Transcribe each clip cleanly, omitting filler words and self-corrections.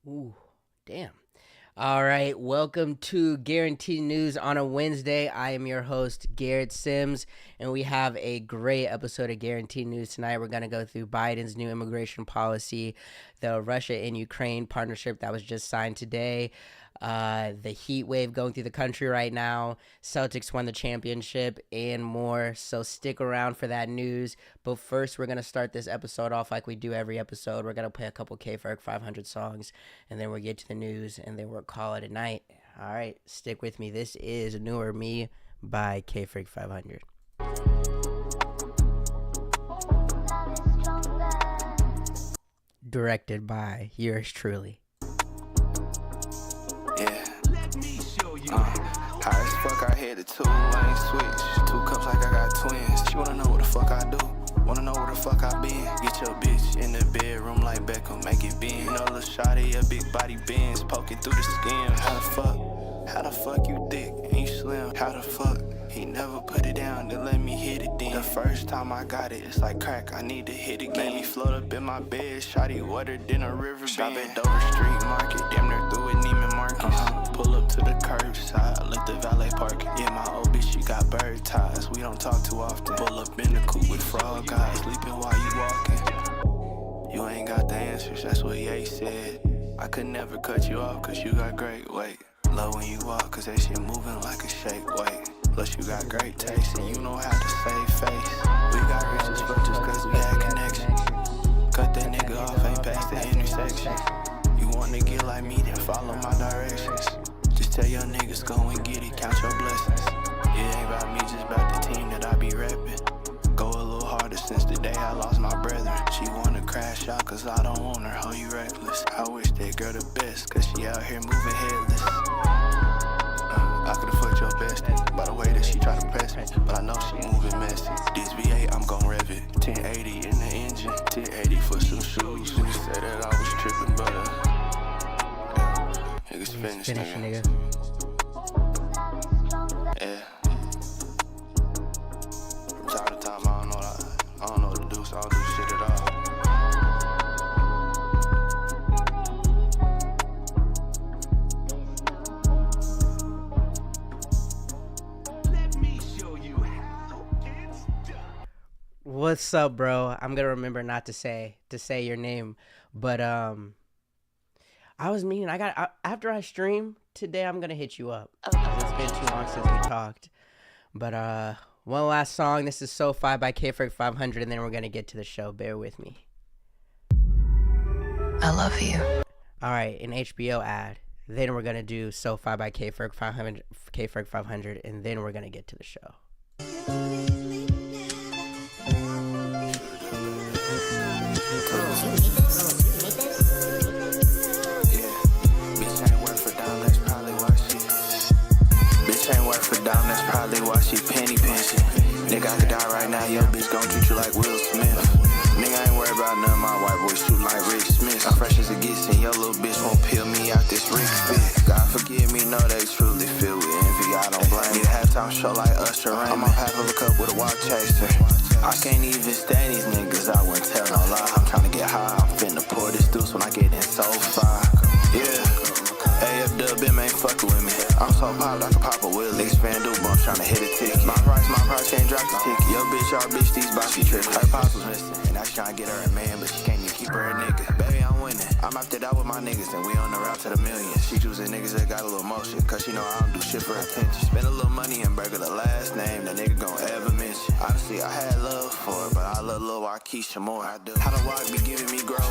Ooh, damn. All right, welcome to Guaranteed News on a Wednesday. I am your host, Garrett Sims, and we have a great episode of Guaranteed News tonight. We're going to go through Biden's new immigration policy, the Russia and Ukraine partnership that was just signed today, the heat wave going through the country right now, Celtics won the championship, and more. So stick around for that news. But first, we're going to start this episode off like we do every episode. We're going to play a couple K-Ferg 500 songs, and then we'll get to the news, and then we'll call it a night. All right, stick with me. This is Newer Me by K-Ferg 500. Directed by yours truly. Yeah. High as fuck, I had the two-lane switch. 2 cups like I got twins. She wanna know what the fuck I do. Wanna know where the fuck I been. Get your bitch in the bedroom like Beckham, make it bend. You know, little shawty, a big body bends, poking through the skin. How the fuck you thick and you slim? How the fuck he never put it down to let me hit it then? The first time I got it, it's like crack, I need to hit again. Made me float up in my bed, shawty wetter than a river bend. Stop at Dover Street Market, damn near through with Neiman Marcus. Pull up to the curbside, let the valet park it. Yeah, my old bitch, she got bird ties, we don't talk too often. Pull up in the coupe with frog eyes, sleeping while you walking. You ain't got the answers, that's what Ye said. I could never cut you off, cause you got great weight. Love when you walk, cause that shit moving like a shake weight. Plus you got great taste, and you know how to save face. We got rich as fuck just cause we had connections. Cut that nigga off, ain't past the intersection. You wanna get like me, then follow my directions. Just tell your niggas go and get it, count your blessings. It ain't about me, just about the team that I be reppin'. Go a little harder since the day I lost my brethren. She wanna crash out cause I don't want her, how you reckless. I wish that girl the best, cause she out here moving headless. I could've fucked your bestie by the way that she try to press me, but I know she moving messy. This V8, I'm gon' rev it. 1080 in the engine, 1080 for some shoes. You said that I was tripping, but niggas finished, nigga. Yeah. From time to time, I don't know what to do, so I don't do shit at all. What's up, bro? I'm gonna remember not to say your name, but I was meaning after I stream today, I'm gonna hit you up. It's been too long since we talked. But one last song. This is SoFi by K-Ferg 500, and then we're gonna get to the show. Bear with me. I love you. All right, an HBO ad. Then we're gonna do SoFi by K-Ferg 500, and then we're gonna get to the show. That's probably why she penny pinching. Nigga, I could die right now, your bitch gon' treat you like Will Smith. Nigga, I ain't worried about none of my white boys shooting like Rick Smith. I'm fresh as it gets, and your little bitch won't peel me out this Rick spit. God forgive me, know they truly filled with envy, I don't blame. Need a halftime show like Usher Raymond. I'm on half of a cup with a walk chaser. I can't even stand these niggas, I wouldn't tell no lie. I'm tryna get high, I'm finna pour this deuce when I get in SoFi. Yeah. AFWM ain't fucking with me. I'm so popped I can pop a wheel. Niggas fan do bump tryna hit a ticket. My price can't drop the ticket. Yo bitch, our bitch, these box she trippin'. Her pops was missing, and I was tryna get her a man, but she can't even keep her a nigga. Baby, I'm winning. I'm out there out with my niggas, and we on the route to the millions. She choosing niggas that got a little motion, cause she know I don't do shit for attention. Spend a little money and burger the last name that nigga gon' ever mention. Honestly, I had love for her, but I love Lil Waukesha more. I do. How the walk be giving me growth.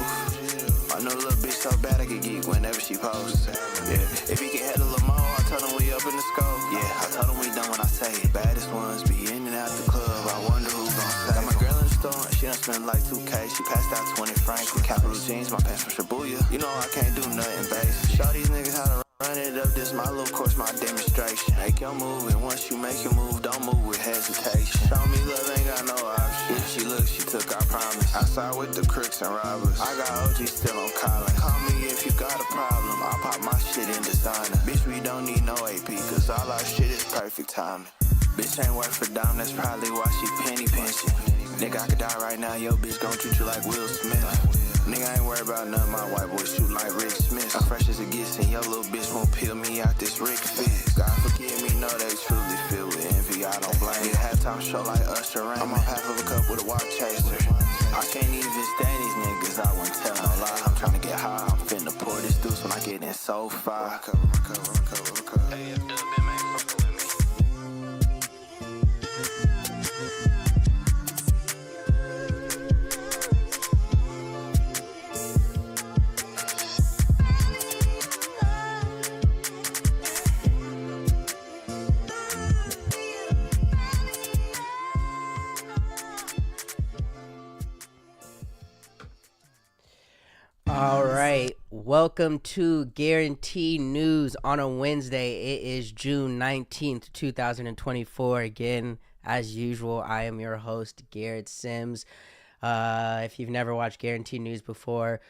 I know the little bitch so bad I can geek whenever she posts. Yeah, if he can head a little more, I told him we up in the scope. Yeah, I told him we done when I say it. Baddest ones be in and out the club. I wonder who gon' say. Got my girl in the store and she done spent like 2K. She passed out 20 francs with capital jeans. My pants from Shibuya. You know I can't do nothing basic. Show these niggas how to run it up. This my little course, my demonstration. Make your move, and once you make your move, don't move with hesitation. Show me love, ain't got no option. If she look, she took our promise. Outside with the crooks and robbers. I got OG still on Colin. Call me if you got a problem. I'll pop my shit in designer. Bitch, we don't need no AP, cause all our shit is perfect timing. Bitch ain't worth a dime, that's probably why she penny pinching. Nigga, I could die right now, yo bitch gon' treat you like Will Smith. Nigga, I ain't worried about none of my white boys shooting like Rick Smith. I'm fresh as it gets, and your little bitch won't peel me out this Rick fist. God forgive me, know they truly filled with envy, I don't blame. Need a halftime show like Usher Raymond. I'm on half of a cup with a watch chaser. I can't even stand these niggas, I wouldn't tell no lie. I'm trying to get high, I'm finna pour this deuce when I get in so far. Recover. Hey, if Dub been made fucking with me. All right, welcome to Guarantee News on a Wednesday. It is June 19th, 2024. Again, as usual, I am your host, Garrett Sims. If you've never watched Guarantee News before,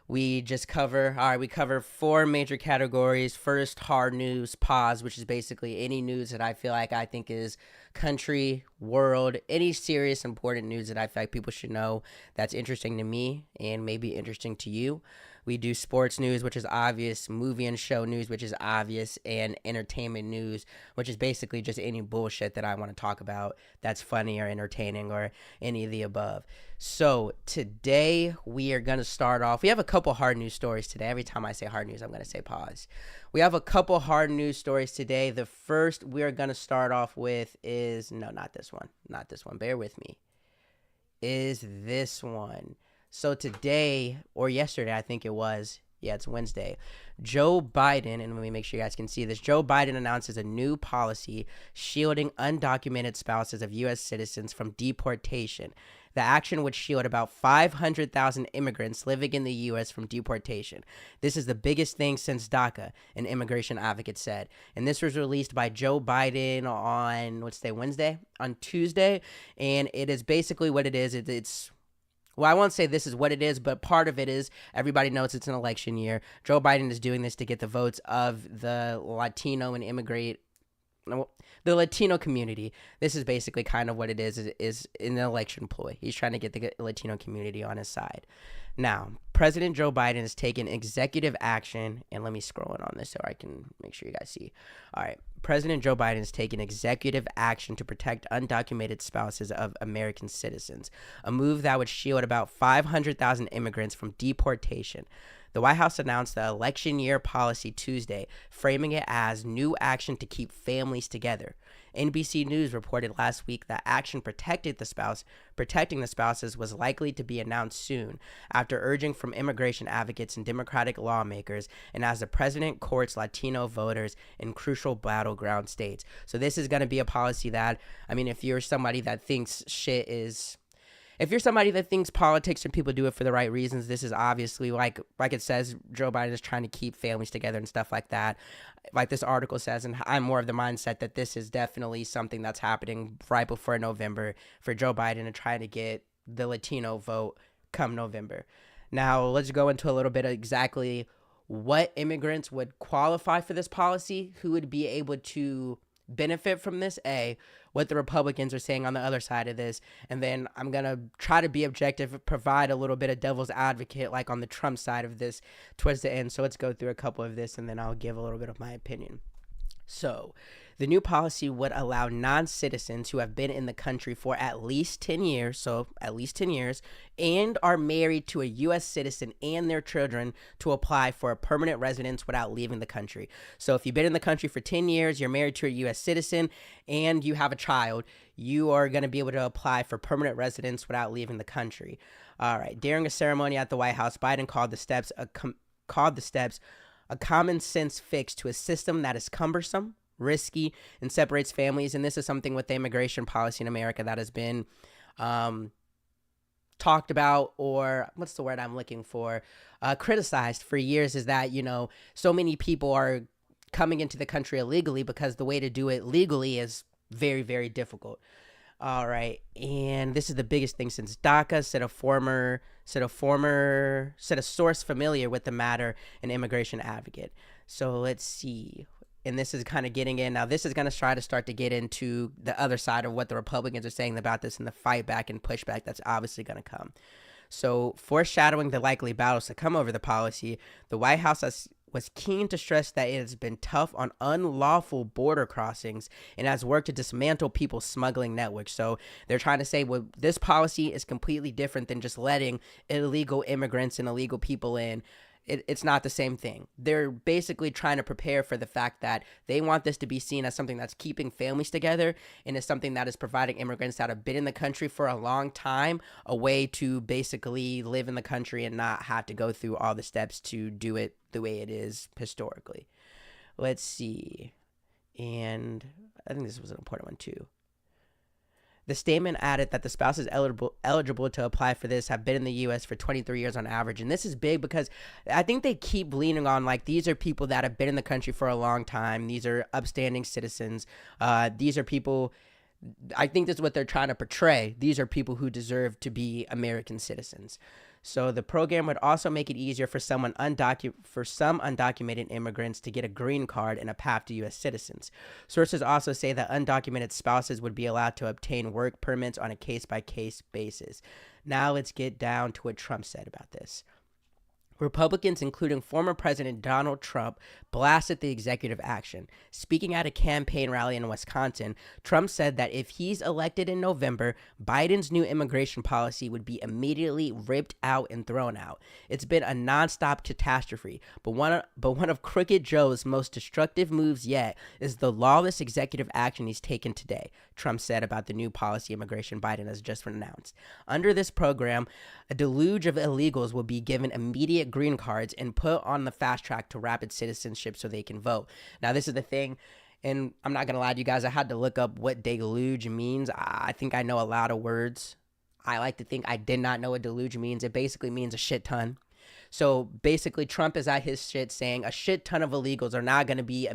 we cover four major categories. First, hard news, pause, which is basically any news that I feel like I think is country, world, any serious, important news that I feel like people should know that's interesting to me and maybe interesting to you. We do sports news, which is obvious, movie and show news, which is obvious, and entertainment news, which is basically just any bullshit that I want to talk about that's funny or entertaining or any of the above. So today we are going to start off. We have a couple hard news stories today. Every time I say hard news, I'm going to say pause. We have a couple hard news stories today. The first we're going to start off with is, no, not this one. Not this one. Bear with me. Is this one. So today, or yesterday, I think it was, it's Wednesday, Joe Biden, and let me make sure you guys can see this, Joe Biden announces a new policy shielding undocumented spouses of U.S. citizens from deportation. The action would shield about 500,000 immigrants living in the U.S. from deportation. This is the biggest thing since DACA, an immigration advocate said. And this was released by Joe Biden on, Wednesday? On Tuesday. And it is basically what it is. Well, I won't say this is what it is, but part of it is everybody knows it's an election year. Joe Biden is doing this to get the votes of the Latino and the Latino community. This is basically kind of what it is an election ploy. He's trying to get the Latino community on his side. Now, President Joe Biden has taken executive action, and let me scroll in on this so I can make sure you guys see. All right, President Joe Biden has taken executive action to protect undocumented spouses of American citizens, a move that would shield about 500,000 immigrants from deportation. The White House announced the election year policy Tuesday, framing it as new action to keep families together. NBC News reported last week that action protecting the spouses was likely to be announced soon, after urging from immigration advocates and Democratic lawmakers, and as the president courts Latino voters in crucial battleground states. So this is going to be a policy that, if you're somebody that thinks if you're somebody that thinks politics and people do it for the right reasons, this is obviously, like it says, Joe Biden is trying to keep families together and stuff like that. Like this article says, and I'm more of the mindset that this is definitely something that's happening right before November for Joe Biden to try to get the Latino vote come November. Now, let's go into a little bit of exactly what immigrants would qualify for this policy, who would be able to benefit from this, what the Republicans are saying on the other side of this, and then I'm going to try to be objective, provide a little bit of devil's advocate like on the Trump side of this towards the end. So let's go through a couple of this, and then I'll give a little bit of my opinion. So the new policy would allow non-citizens who have been in the country for at least 10 years, and are married to a U.S. citizen and their children to apply for a permanent residence without leaving the country. So if you've been in the country for 10 years, you're married to a U.S. citizen, and you have a child, you are going to be able to apply for permanent residence without leaving the country. All right. During a ceremony at the White House, Biden called the steps a common sense fix to a system that is cumbersome, risky, and separates families. And this is something with the immigration policy in America that has been talked about, or what's the word I'm looking for, criticized for years, is that, so many people are coming into the country illegally because the way to do it legally is very, very difficult. All right, and this is the biggest thing since DACA, said a source familiar with the matter, an immigration advocate. So let's see. And this is kind of getting in. Now, this is going to try to start to get into the other side of what the Republicans are saying about this and the fight back and pushback that's obviously going to come. So, foreshadowing the likely battles to come over the policy, the White House was keen to stress that it has been tough on unlawful border crossings and has worked to dismantle people's smuggling networks. So they're trying to say, well, this policy is completely different than just letting illegal immigrants and illegal people in. It's not the same thing. They're basically trying to prepare for the fact that they want this to be seen as something that's keeping families together and is something that is providing immigrants that have been in the country for a long time a way to basically live in the country and not have to go through all the steps to do it the way it is historically. Let's see. And I think this was an important one too. The statement added that the spouses eligible to apply for this have been in the U.S. for 23 years on average. And this is big because I think they keep leaning on, like, these are people that have been in the country for a long time. These are upstanding citizens. These are people, I think this is what they're trying to portray. These are people who deserve to be American citizens. So the program would also make it easier for some undocumented immigrants to get a green card and a path to U.S. citizens. Sources also say that undocumented spouses would be allowed to obtain work permits on a case-by-case basis. Now let's get down to what Trump said about this. Republicans, including former President Donald Trump, blasted the executive action. Speaking at a campaign rally in Wisconsin, Trump said that if he's elected in November, Biden's new immigration policy would be immediately ripped out and thrown out. It's been a nonstop catastrophe, but one of Crooked Joe's most destructive moves yet is the lawless executive action he's taken today, Trump said about the new policy immigration Biden has just announced. Under this program, a deluge of illegals will be given immediate green cards and put on the fast track to rapid citizenship so they can vote. Now, this is the thing, and I'm not going to lie to you guys, I had to look up what deluge means. I think I know a lot of words. I like to think I did not know what deluge means. It basically means a shit ton. So basically, Trump is at his shit saying a shit ton of illegals are now going to be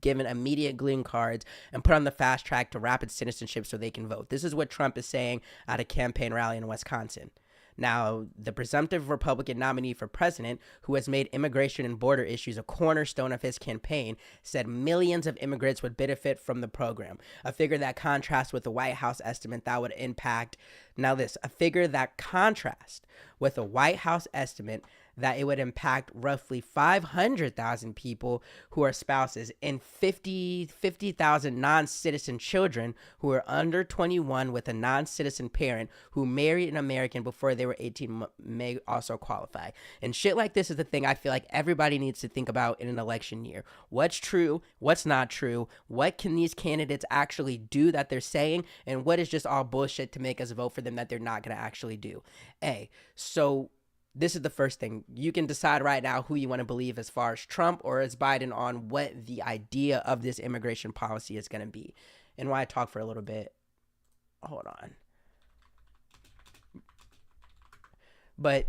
given immediate green cards and put on the fast track to rapid citizenship so they can vote. This is what Trump is saying at a campaign rally in Wisconsin. Now, the presumptive Republican nominee for president, who has made immigration and border issues a cornerstone of his campaign, said millions of immigrants would benefit from the program, a figure that contrasts with the White House estimate that would impact, a figure that contrasts with a White House estimate that it would impact roughly 500,000 people who are spouses and 50,000 non-citizen children who are under 21 with a non-citizen parent who married an American before they were 18 may also qualify. And shit like this is the thing I feel like everybody needs to think about in an election year. What's true? What's not true? What can these candidates actually do that they're saying? And what is just all bullshit to make us vote for them that they're not going to actually do? So this is the first thing. You can decide right now who you want to believe as far as Trump or as Biden on what the idea of this immigration policy is going to be. And why I talk for a little bit. Hold on. But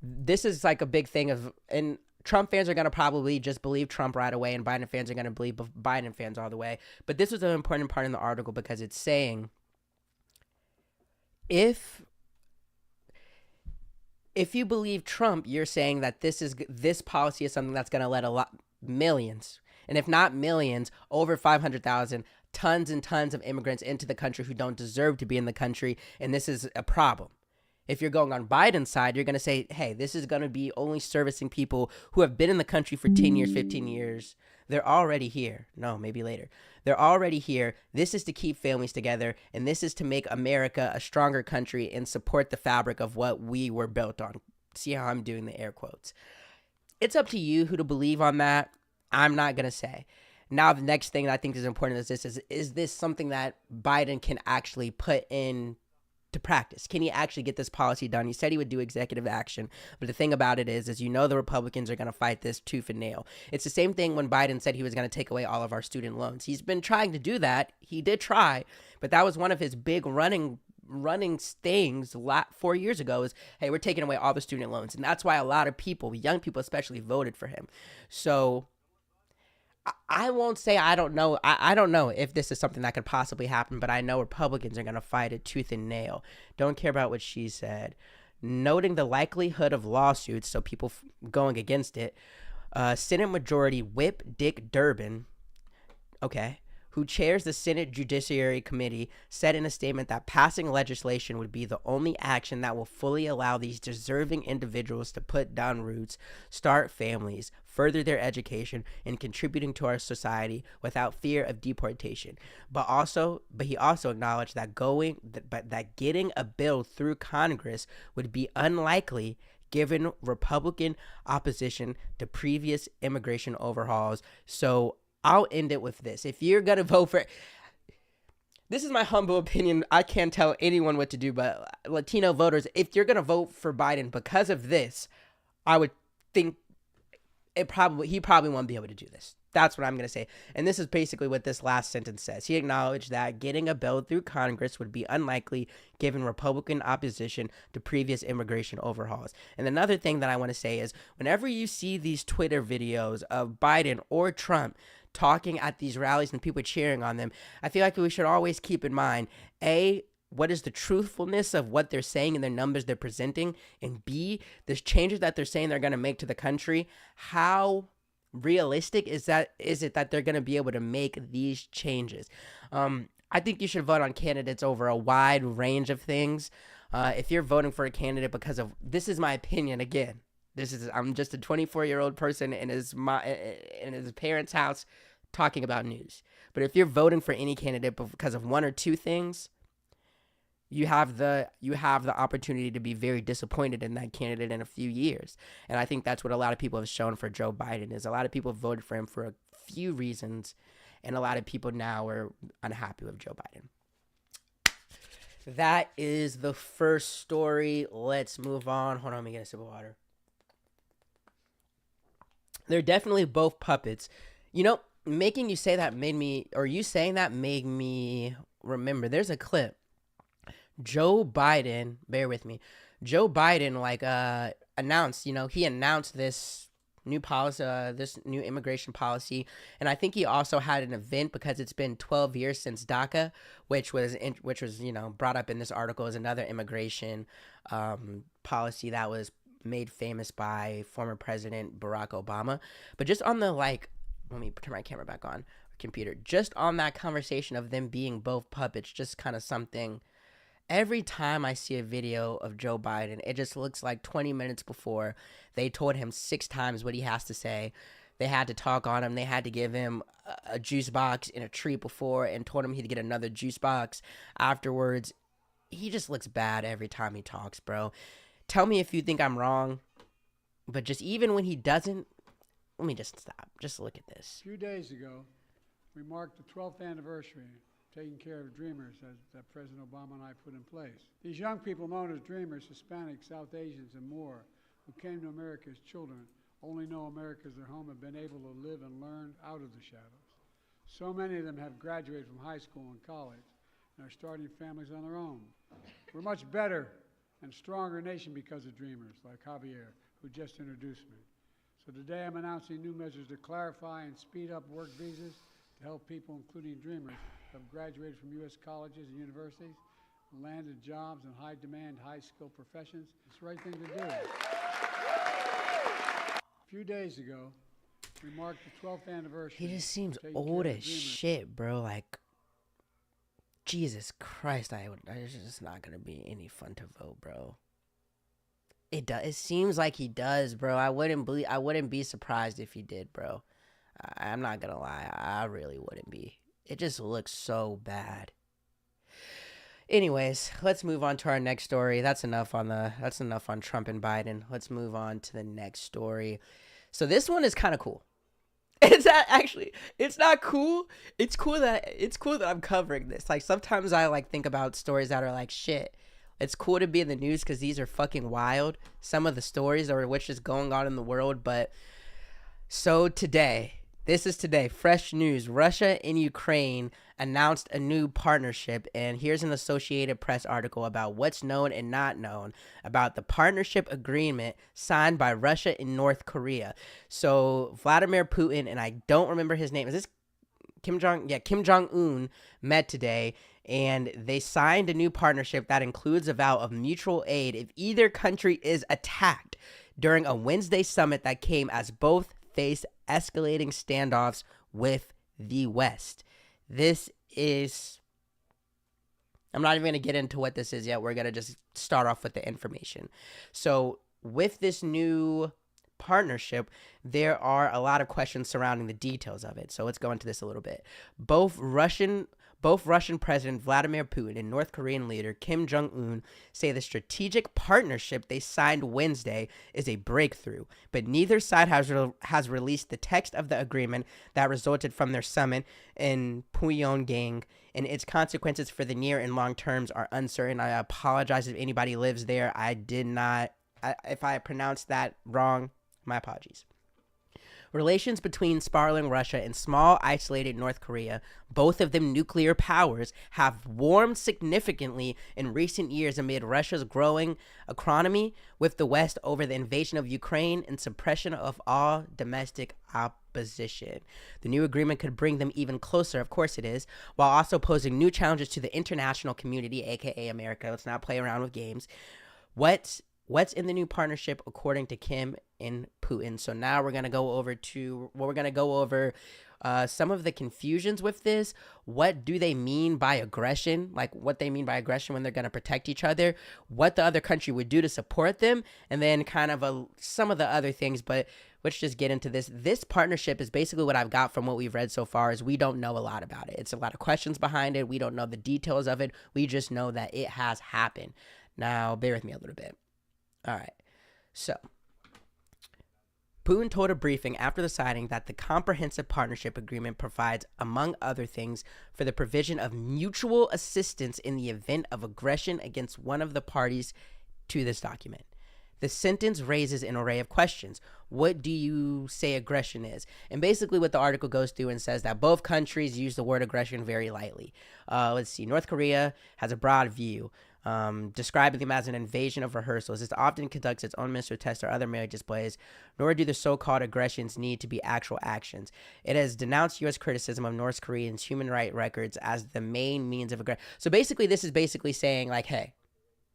this is like a big thing and Trump fans are going to probably just believe Trump right away, and Biden fans are going to believe Biden fans all the way. But this was an important part in the article because it's saying if you believe Trump, you're saying that this policy is something that's going to let millions, and if not millions, over 500,000, tons and tons of immigrants into the country who don't deserve to be in the country, and this is a problem. If you're going on Biden's side, you're going to say, hey, this is going to be only servicing people who have been in the country for 10 years, 15 years. They're already here. No, maybe later. They're already here. This is to keep families together, and this is to make America a stronger country and support the fabric of what we were built on. See how I'm doing the air quotes. It's up to you who to believe on that. I'm not going to say. Now, the next thing that I think is important is this something that Biden can actually put in to practice? Can he actually get this policy done? He said he would do executive action, but the thing about it is the Republicans are going to fight this tooth and nail. It's the same thing when Biden said he was going to take away all of our student loans. He's been trying to do that. He did try, but that was one of his big running things 4 years ago is, hey, we're taking away all the student loans. And that's why a lot of people, young people especially, voted for him. So I won't say I don't know. I don't know if this is something that could possibly happen, but I know Republicans are going to fight it tooth and nail. Don't care about what she said. Noting the likelihood of lawsuits, so people going against it, Senate Majority Whip Dick Durbin, who chairs the Senate Judiciary Committee, said in a statement that passing legislation would be the only action that will fully allow these deserving individuals to put down roots, start families, further their education, and contributing to our society without fear of deportation. But he also acknowledged that getting a bill through Congress would be unlikely given Republican opposition to previous immigration overhauls. So I'll end it with this. If you're going to vote for, this is my humble opinion. I can't tell anyone what to do, but Latino voters, if you're going to vote for Biden because of this, I would think he probably won't be able to do this. That's what I'm going to say. And this is basically what this last sentence says. He acknowledged that getting a bill through Congress would be unlikely given Republican opposition to previous immigration overhauls. And another thing that I want to say is whenever you see these Twitter videos of Biden or Trump talking at these rallies and people cheering on them, I feel like we should always keep in mind, A, what is the truthfulness of what they're saying and the numbers they're presenting, and B, the changes that they're saying they're going to make to the country, how realistic is it that they're going to be able to make these changes? I think you should vote on candidates over a wide range of things. If you're voting for a candidate because of, this is my opinion again, I'm just a 24-year-old person in his parents' house talking about news. But if you're voting for any candidate because of one or two things, you have the opportunity to be very disappointed in that candidate in a few years. And I think that's what a lot of people have shown for Joe Biden, is a lot of people voted for him for a few reasons, and a lot of people now are unhappy with Joe Biden. That is the first story. Let's move on. Hold on, let me get a sip of water. They're definitely both puppets. You know, you saying that made me remember. There's a clip. Joe Biden, bear with me. Joe Biden announced this new policy, this new immigration policy, and I think he also had an event because it's been 12 years since DACA, which was brought up in this article as another immigration policy that was made famous by former President Barack Obama. But just on the let me turn my camera back on, computer. Just on that conversation of them being both puppets, just kind of something. Every time I see a video of Joe Biden, it just looks like 20 minutes before they told him 6 times what he has to say. They had to talk on him. They had to give him a juice box in a treat before and told him he'd get another juice box afterwards. He just looks bad every time he talks, bro. Tell me if you think I'm wrong, but just even when he doesn't, let me just stop. Just look at this. A few days ago, we marked the 12th anniversary of taking care of dreamers that President Obama and I put in place. These young people known as dreamers, Hispanics, South Asians, and more, who came to America as children, only know America as their home, have been able to live and learn out of the shadows. So many of them have graduated from high school and college and are starting families on their own. We're a much better and stronger nation because of dreamers like Javier, who just introduced me. So today I'm announcing new measures to clarify and speed up work visas to help people, including dreamers, who have graduated from U.S. colleges and universities, landed jobs in high-demand, high-skilled professions. It's the right thing to do. A few days ago, we marked the 12th anniversary. He just seems old as shit, bro. Jesus Christ, it's just not gonna be any fun to vote, bro. It seems like he does, bro. I wouldn't be surprised if he did, bro. I'm not gonna lie, I really wouldn't be. It just looks so bad. Anyways, let's move on to our next story. That's enough on Trump and Biden. Let's move on to the next story. So this one is kind of cool. It's not cool. It's cool that I'm covering this. Sometimes I think about stories that are shit. It's cool to be in the news because these are fucking wild. Some of the stories or which is going on in the world. But so today, fresh news. Russia and Ukraine announced a new partnership, and here's an Associated Press article about what's known and not known about the partnership agreement signed by Russia and North Korea. So Vladimir Putin, and I don't remember his name. Is this Kim Jong-un met today, and they signed a new partnership that includes a vow of mutual aid if either country is attacked during a Wednesday summit that came as both faced escalating standoffs with the West. This is, I'm not even going to get into what this is yet. We're going to just start off with the information. So, with this new partnership, there are a lot of questions surrounding the details of it. So, let's go into this a little bit. Both Russian President Vladimir Putin and North Korean leader Kim Jong-un say the strategic partnership they signed Wednesday is a breakthrough, but neither side has released the text of the agreement that resulted from their summit in Pyongyang, and its consequences for the near and long terms are uncertain. I apologize if anybody lives there. If I pronounced that wrong, my apologies. Relations between sprawling Russia and small, isolated North Korea, both of them nuclear powers, have warmed significantly in recent years amid Russia's growing economy with the West over the invasion of Ukraine and suppression of all domestic opposition. The new agreement could bring them even closer, of course it is, while also posing new challenges to the international community, aka America. Let's not play around with games. What's in the new partnership according to Kim and Putin? So now we're going to go over some of the confusions with this. What do they mean by aggression? Like what they mean by aggression when they're going to protect each other, what the other country would do to support them, and then kind of some of the other things. But let's just get into this. This partnership is basically what I've got from what we've read so far is we don't know a lot about it. It's a lot of questions behind it. We don't know the details of it. We just know that it has happened. Now, bear with me a little bit. All right, so Putin told a briefing after the signing that the comprehensive partnership agreement provides, among other things, for the provision of mutual assistance in the event of aggression against one of the parties to this document. The sentence raises an array of questions. What do you say aggression is? And basically what the article goes through and says that both countries use the word aggression very lightly. Let's see. North Korea has a broad view, describing them as an invasion of rehearsals. It often conducts its own missile tests or other military displays, nor do the so-called aggressions need to be actual actions. It has denounced U.S. criticism of North Koreans' human rights records as the main means of aggression. So basically, this is basically saying, like, hey,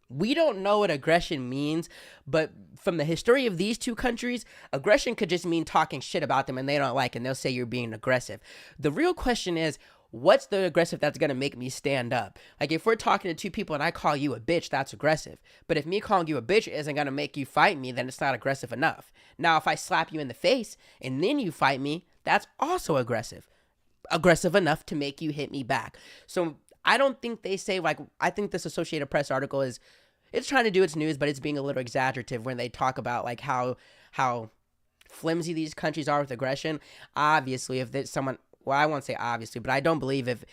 we don't know what aggression means, but from the history of these two countries, aggression could just mean talking shit about them and they don't like, and they'll say you're being aggressive. The real question is, what's the aggressive that's going to make me stand up? Like, if we're talking to two people and I call you a bitch, that's aggressive. But if me calling you a bitch isn't going to make you fight me, then it's not aggressive enough. Now, if I slap you in the face and then you fight me, that's also aggressive. Aggressive enough to make you hit me back. So I don't think they say, like, I think this Associated Press article it's trying to do its news, but it's being a little exaggerative when they talk about, like, how flimsy these countries are with aggression. Obviously, if there's someone, well, I won't say obviously, but I don't believe if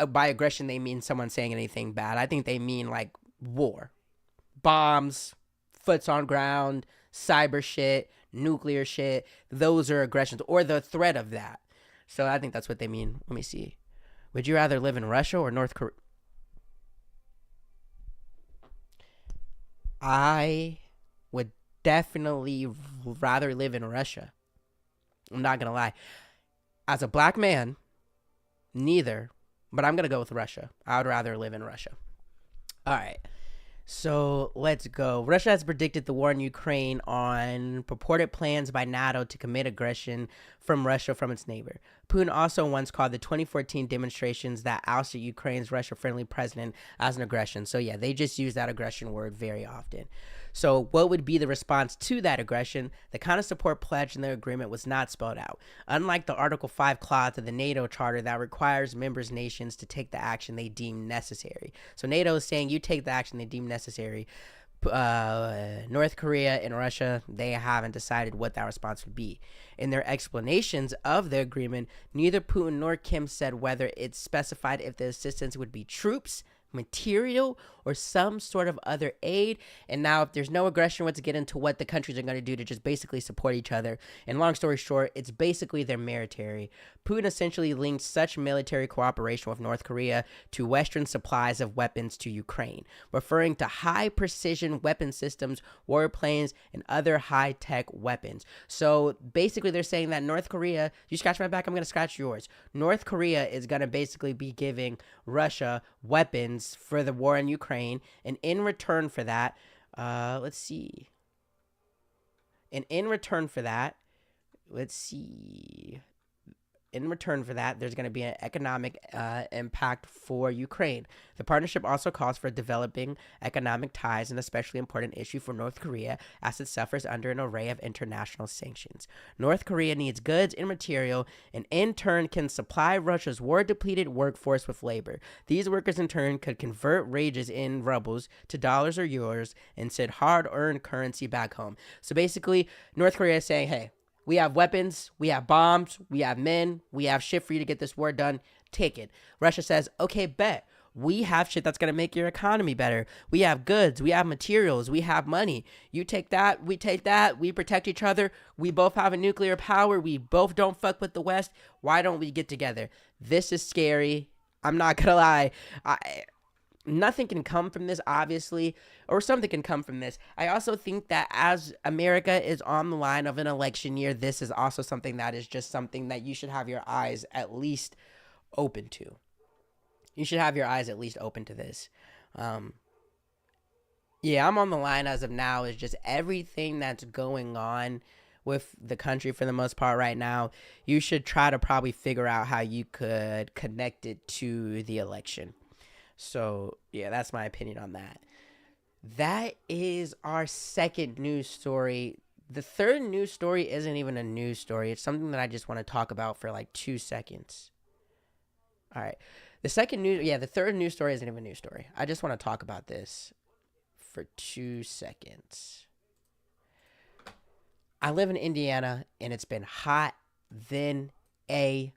by aggression they mean someone saying anything bad. I think they mean, like, war. Bombs, foots on ground, cyber shit, nuclear shit. Those are aggressions, or the threat of that. So I think that's what they mean. Let me see. Would you rather live in Russia or North Korea? I would definitely rather live in Russia. I'm not going to lie. As a black man, neither, but I'm going to go with Russia. I would rather live in Russia. All right. So let's go. Russia has predicted the war in Ukraine on purported plans by NATO to commit aggression from Russia from its neighbor. Putin also once called the 2014 demonstrations that ousted Ukraine's Russia-friendly president as an aggression. So yeah, they just use that aggression word very often. So what would be the response to that aggression? The kind of support pledged in the agreement was not spelled out. Unlike the Article 5 clause of the NATO Charter that requires members' nations to take the action they deem necessary. So NATO is saying you take the action they deem necessary. North Korea and Russia, they haven't decided what that response would be. In their explanations of the agreement, neither Putin nor Kim said whether it specified if the assistance would be troops, material, or some sort of other aid. And now, if there's no aggression, let's get into what the countries are going to do to just basically support each other. And long story short, it's basically their military. Putin essentially linked such military cooperation with North Korea to Western supplies of weapons to Ukraine, referring to high-precision weapon systems, warplanes, and other high-tech weapons. So basically, they're saying that North Korea, you scratch my back, I'm going to scratch yours. North Korea is going to basically be giving Russia weapons for the war in Ukraine, and in return for that, let's see. And in return for that, let's see. in return for that, there's going to be an economic impact for Ukraine. The partnership also calls for developing economic ties, an especially important issue for North Korea as it suffers under an array of international sanctions. North Korea needs goods and material, and in turn can supply Russia's war-depleted workforce with labor. These workers in turn could convert wages in rubles to dollars or euros and send hard-earned currency back home. So basically, North Korea is saying, hey, we have weapons, we have bombs, we have men, we have shit for you to get this war done. Take it. Russia says, okay, bet. We have shit that's going to make your economy better. We have goods, we have materials, we have money. You take that, we take that, we protect each other. We both have a nuclear power. We both don't fuck with the West. Why don't we get together? This is scary. I'm not going to lie. Nothing can come from this, obviously, or something can come from this. I also think that as America is on the line of an election year, this is also something that is just something that you should have your eyes at least open to. You should have your eyes at least open to this. Yeah, I'm on the line as of now is just everything that's going on with the country for the most part right now. You should try to probably figure out how you could connect it to the election. So, yeah, that's my opinion on that. That is our second news story. The third news story isn't even a news story. It's something that I just want to talk about for like 2 seconds. All right. The third news story isn't even a news story. I just want to talk about this for 2 seconds. I live in Indiana, and it's been hot than a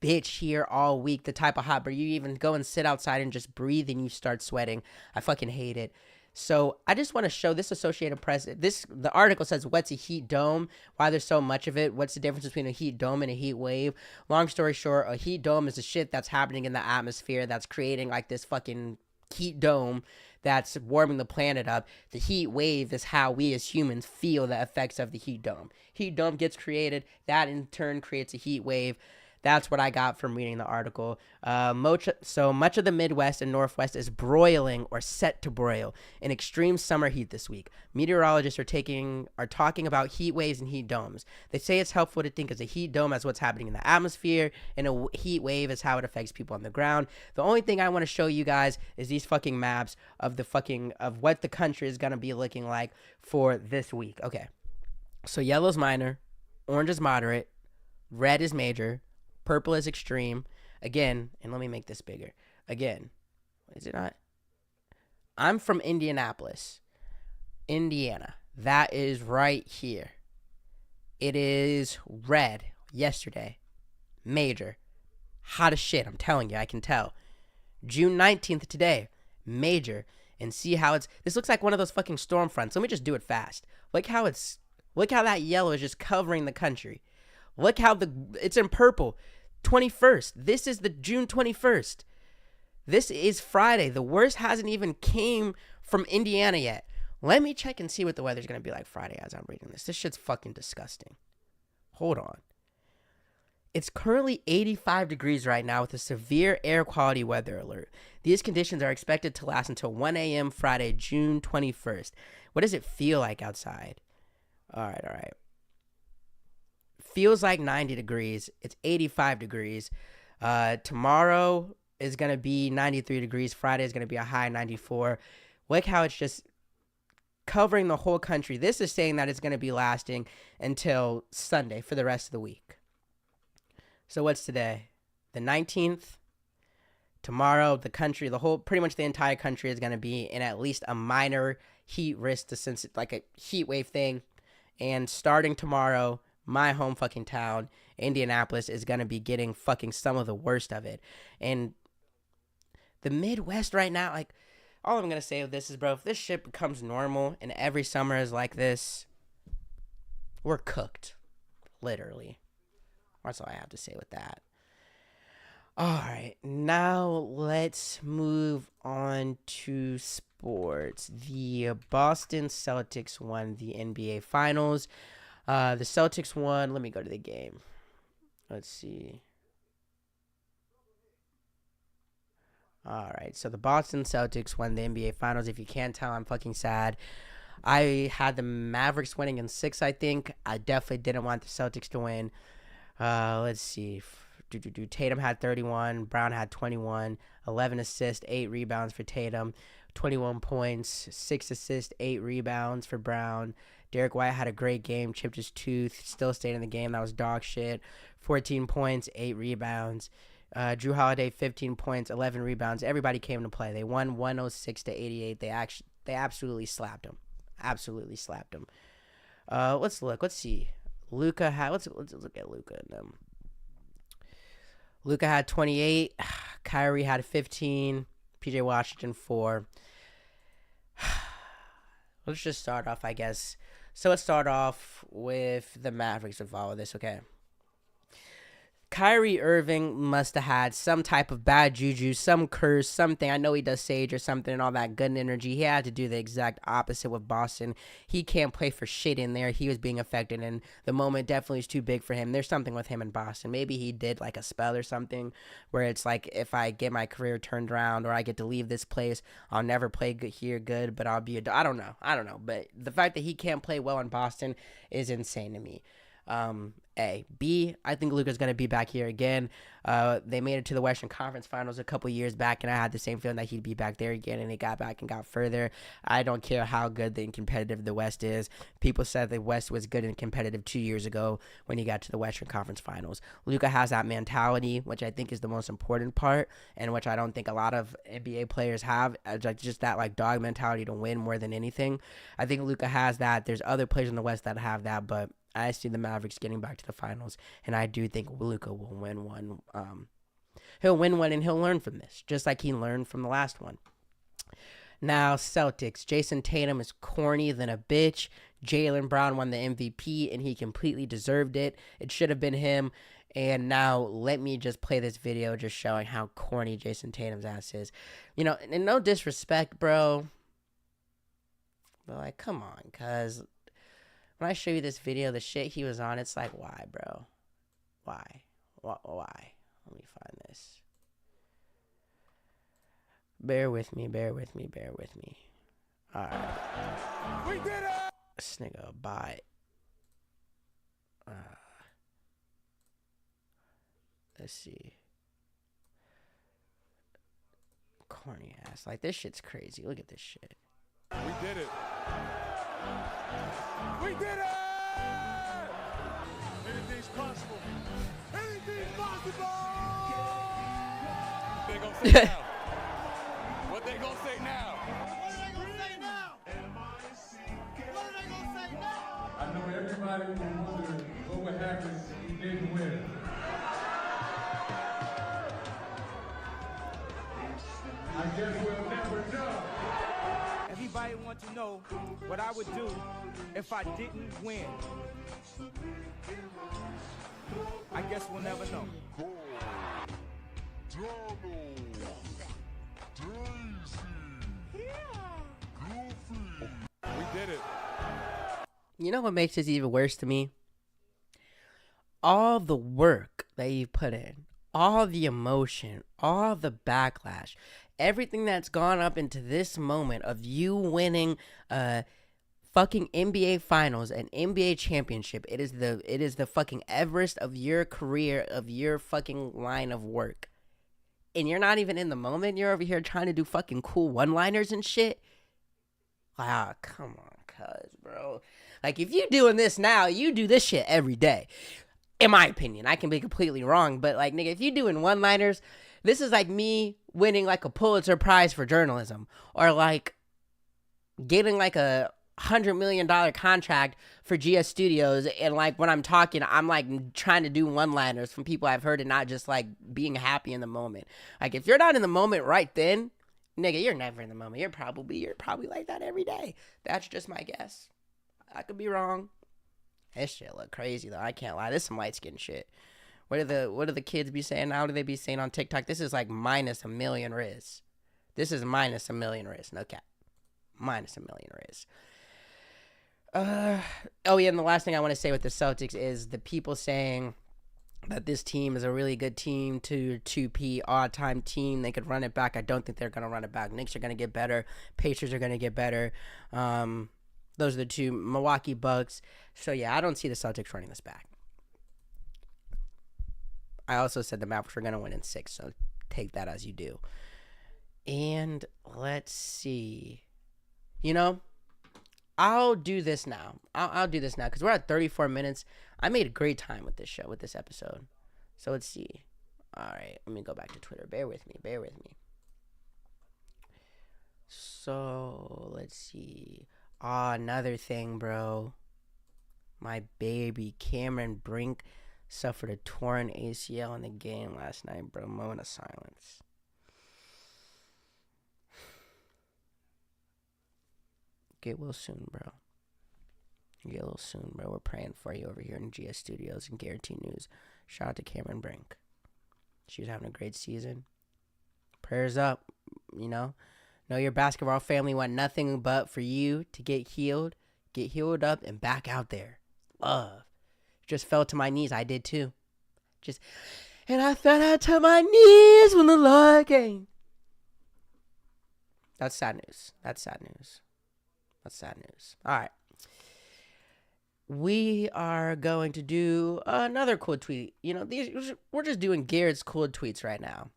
bitch here all week. The type of hot where you even go and sit outside and just breathe and you start sweating. I fucking hate it. So I just want to show this Associated Press. The article says, what's a heat dome? Why there's so much of it? What's the difference between a heat dome and a heat wave? Long story short, a heat dome is the shit that's happening in the atmosphere that's creating like this fucking heat dome that's warming the planet up. The heat wave is how we as humans feel the effects of the heat dome. Heat dome gets created. That in turn creates a heat wave. That's what I got from reading the article. So much of the Midwest and Northwest is broiling or set to broil in extreme summer heat this week. Meteorologists are talking about heat waves and heat domes. They say it's helpful to think of a heat dome as what's happening in the atmosphere, and a heat wave is how it affects people on the ground. The only thing I want to show you guys is these fucking maps of what the country is gonna be looking like for this week. Okay, so yellow's minor, orange is moderate, red is major, purple is extreme. Again, and let me make this bigger. Again, is it not? I'm from Indianapolis, Indiana. That is right here. It is red yesterday. Major. Hot as shit, I'm telling you, I can tell. June 19th today. Major. And see how this looks like one of those fucking storm fronts. Let me just do it fast. Look how that yellow is just covering the country. Look how it's in purple. 21st. This is the June 21st. This is Friday. The worst hasn't even came from Indiana yet. Let me check and see what the weather's going to be like Friday as I'm reading this. This shit's fucking disgusting. Hold on. It's currently 85 degrees right now with a severe air quality weather alert. These conditions are expected to last until 1 a.m. Friday, June 21st. What does it feel like outside? All right. Feels like 90 degrees. It's 85 degrees. Tomorrow is going to be 93 degrees. Friday is going to be a high 94. Look how it's just covering the whole country. This is saying that it's going to be lasting until Sunday for the rest of the week. So what's today? The 19th. Tomorrow, pretty much the entire country is going to be in at least a minor heat risk, like a heat wave thing. And starting tomorrow, my home fucking town, Indianapolis, is going to be getting fucking some of the worst of it. And the Midwest right now, like, all I'm going to say with this is, bro, if this shit becomes normal and every summer is like this, we're cooked. Literally. That's all I have to say with that. All right, now let's move on to sports. The Boston Celtics won the NBA Finals. The Celtics won. Let me go to the game. Let's see. All right, so the Boston Celtics won the NBA Finals. If you can't tell, I'm fucking sad. I had the Mavericks winning in 6, I think. I definitely didn't want the Celtics to win. Let's see. Tatum had 31, Brown had 21, 11 assists, 8 rebounds for Tatum, 21 points, 6 assists, 8 rebounds for Brown. Derek White had a great game, chipped his tooth, still stayed in the game. That was dog shit. 14 points, 8 rebounds. Drew Holiday, 15 points, 11 rebounds. Everybody came to play. They won 106-88. They absolutely slapped them. Absolutely slapped them. Let's look. Let's see. Luka had. Let's look at Luka and them. Luka had 28. Kyrie had 15. PJ Washington 4. Let's just start off, I guess. So let's start off with the Mavericks with all of this, okay? Kyrie Irving must have had some type of bad juju, some curse, something. I know he does sage or something and all that good energy. He had to do the exact opposite with Boston. He can't play for shit in there. He was being affected, and the moment definitely is too big for him. There's something with him in Boston. Maybe he did like a spell or something where it's like, if I get my career turned around or I get to leave this place, I'll never play good, but I'll be I don't know. But the fact that he can't play well in Boston is insane to me. A. B, I think Luka's going to be back here again. They made it to the Western Conference Finals a couple years back, and I had the same feeling that he'd be back there again, and he got back and got further. I don't care how good and competitive the West is. People said the West was good and competitive 2 years ago when he got to the Western Conference Finals. Luka has that mentality, which I think is the most important part, and which I don't think a lot of NBA players have, just that like dog mentality to win more than anything. I think Luka has that. There's other players in the West that have that, but I see the Mavericks getting back to the finals, and I do think Luka will win one. He'll win one, and he'll learn from this, just like he learned from the last one. Now, Celtics. Jason Tatum is corny than a bitch. Jaylen Brown won the MVP, and he completely deserved it. It should have been him. And now let me just play this video just showing how corny Jason Tatum's ass is. You know, and no disrespect, bro. But, like, come on, cuz when I show you this video, the shit he was on, it's like, why, bro? Why? Why? Let me find this. Bear with me. Alright. We did it! This nigga, bye. Let's see. Corny ass. Like, this shit's crazy. Look at this shit. We did it. We did it! Anything's possible. Anything's possible! They gonna say now? What they gonna say now? What are they gonna say now? What are they gonna say now? I know everybody will wonder what would happen if we didn't win. I guess we'll never know. Everybody wants to know what I would do if I didn't win. I guess we'll never know. We did it. You know what makes this even worse to me? All the work that you put in, all the emotion, all the backlash, everything that's gone up into this moment of you winning a fucking NBA Finals, an NBA championship. It is the fucking Everest of your career, of your fucking line of work. And you're not even in the moment. You're over here trying to do fucking cool one-liners and shit. Ah, come on, cuz, bro. Like, if you doing this now, you do this shit every day. In my opinion. I can be completely wrong, but, like, nigga, if you doing one-liners, this is like me winning, like, a Pulitzer Prize for journalism. Or, like, getting, like, a $100 million contract for GS Studios, and, like, when I'm talking, I'm, like, trying to do one-liners from people I've heard and not just, like, being happy in the moment. Like, if you're not in the moment right then, nigga, you're never in the moment. You're probably like that every day. That's just my guess. I could be wrong. This shit look crazy, though. I can't lie. This is some light-skin shit. What do the kids be saying? How do they be saying on TikTok? This is, like, minus a million riz. This is minus a million riz. No cap. Minus a million riz. Oh, yeah, and the last thing I want to say with the Celtics is the people saying that this team is a really good team, 2P all-time team. They could run it back. I don't think they're going to run it back. Knicks are going to get better. Pacers are going to get better. Those are the two. Milwaukee Bucks. So, yeah, I don't see the Celtics running this back. I also said the Mavericks were going to win in 6, so take that as you do. And let's see. You know, I'll do this now. I'll do this now because we're at 34 minutes. I made a great time with this show, with this episode. So let's see. All right, let me go back to Twitter. Bear with me. So let's see. Another thing, bro. My baby Cameron Brink suffered a torn ACL in the game last night, bro. Moment of silence. Get well soon, bro. Get well soon, bro. We're praying for you over here in GS Studios and Guarantee News. Shout out to Cameron Brink. She was having a great season. Prayers up, you know. Know your basketball family want nothing but for you to get healed up, and back out there. Love. Just fell to my knees. I did too. And I fell out to my knees when the Lord came. That's sad news. All right. We are going to do another cool tweet. You know, we're just doing Garrett's cool tweets right now.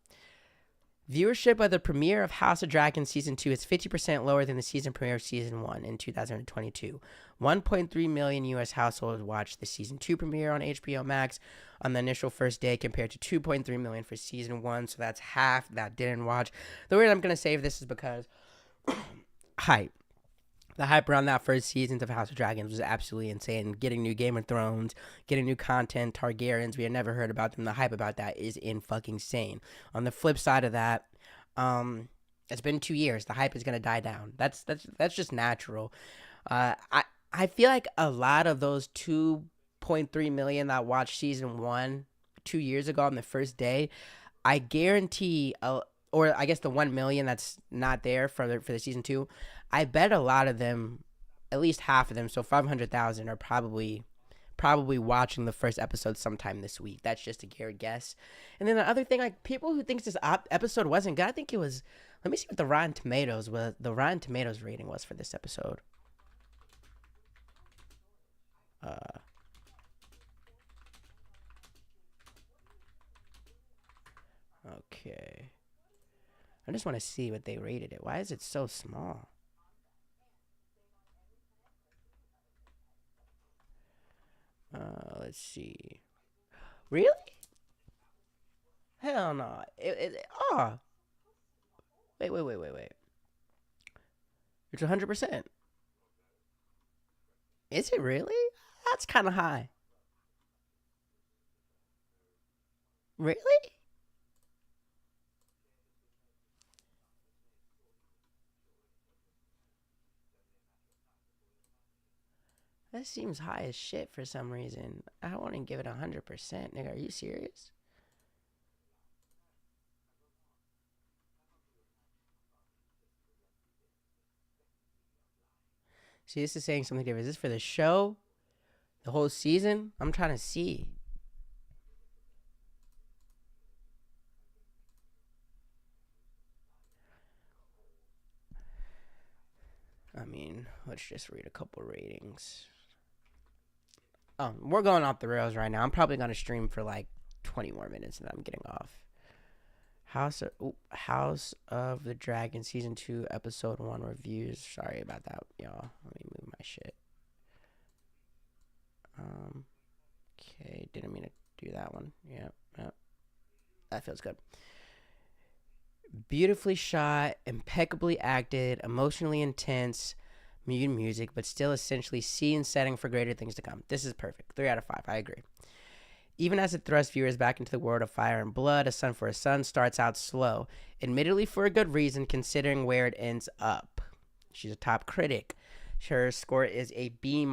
Viewership of the premiere of House of Dragons Season 2 is 50% lower than the season premiere of Season 1 in 2022. 1.3 million U.S. households watched the Season 2 premiere on HBO Max on the initial first day compared to 2.3 million for Season 1, so that's half that didn't watch. The reason I'm going to save this is because hype. The hype around that first season of House of Dragons was absolutely insane. Getting new Game of Thrones, getting new content, Targaryens, we had never heard about them. The hype about that is fucking insane. On the flip side of that, it's been 2 years. The hype is gonna die down. That's just natural. I feel like a lot of those 2.3 million that watched season 1 2 years ago on the first day, I guarantee, or I guess the 1 million that's not there for the season 2, I bet a lot of them, at least half of them, so 500,000 are probably watching the first episode sometime this week. That's just a Garrett guess. And then the other thing, like people who think this episode wasn't good, I think it was. Let me see what the Rotten Tomatoes rating was for this episode. Okay. I just want to see what they rated it. Why is it so small? Let's see. Really? Hell no. Wait. It's 100%. Is it really? That's kind of high. Really? That seems high as shit for some reason. I want to give it 100%. Nigga, are you serious? See, this is saying something different. Is this for the show? The whole season? I'm trying to see. I mean, let's just read a couple ratings. Oh, we're going off the rails right now. I'm probably going to stream for like 20 more minutes and then I'm getting off. House of the Dragon Season 2 Episode 1 reviews. Sorry about that, y'all. Let me move my shit. Okay, didn't mean to do that one. Yep. That feels good. Beautifully shot, impeccably acted, emotionally intense, music, but still essentially scene setting for greater things to come. This is perfect. 3 out of 5. I agree. Even as it thrusts viewers back into the world of fire and blood, A Son for a Son starts out slow, admittedly for a good reason considering where it ends up. She's a top critic. Her score is a B-.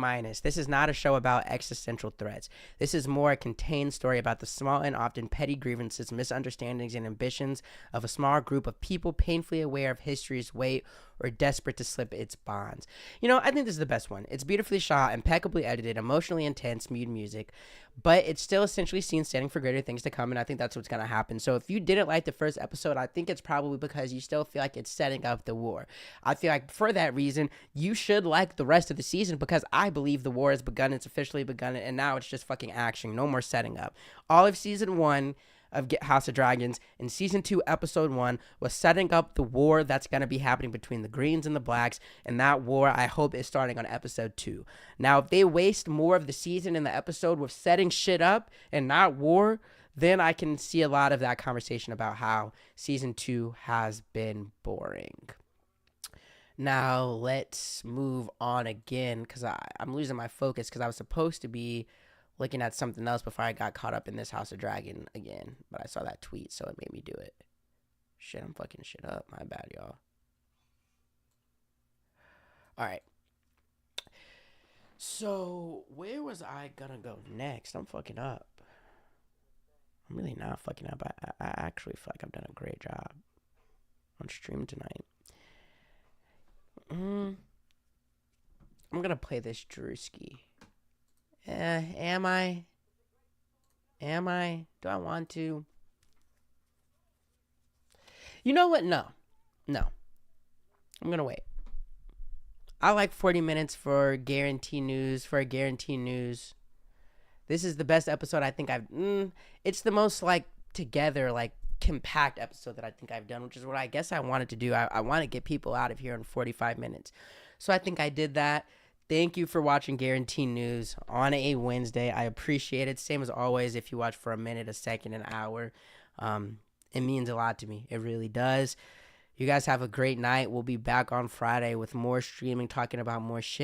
This is not a show about existential threats. This is more a contained story about the small and often petty grievances, misunderstandings, and ambitions of a small group of people painfully aware of history's weight or desperate to slip its bonds. You know, I think this is the best one. It's beautifully shot, impeccably edited, emotionally intense, mood music, but it's still essentially seen standing for greater things to come, and I think that's what's going to happen. So if you didn't like the first episode, I think it's probably because you still feel like it's setting up the war. I feel like for that reason, you should like the rest of the season, because I believe the war has begun. It's officially begun, and now it's just fucking action. No more setting up. All of season 1 of House of Dragons and season 2 episode 1 was setting up the war that's going to be happening between the Greens and the Blacks, and that war I hope is starting on episode 2. Now if they waste more of the season in the episode with setting shit up and not war, then I can see a lot of that conversation about how season 2 has been boring. Now let's move on again, because I'm losing my focus, because I was supposed to be looking at something else before I got caught up in this House of Dragon again, but I saw that tweet, so it made me do it. Shit, I'm fucking shit up. My bad, y'all. All right. So where was I gonna go next? I'm fucking up. I'm really not fucking up. I actually feel like I've done a great job on stream tonight. I'm gonna play this Drewski. Am I? Do I want to? You know what? No. I'm going to wait. I like 40 minutes for guarantee news, This is the best episode I think it's the most, like, together, like, compact episode that I think I've done, which is what I guess I wanted to do. I want to get people out of here in 45 minutes. So I think I did that. Thank you for watching Guarantee News on a Wednesday. I appreciate it. Same as always, if you watch for a minute, a second, an hour, it means a lot to me. It really does. You guys have a great night. We'll be back on Friday with more streaming, talking about more shit.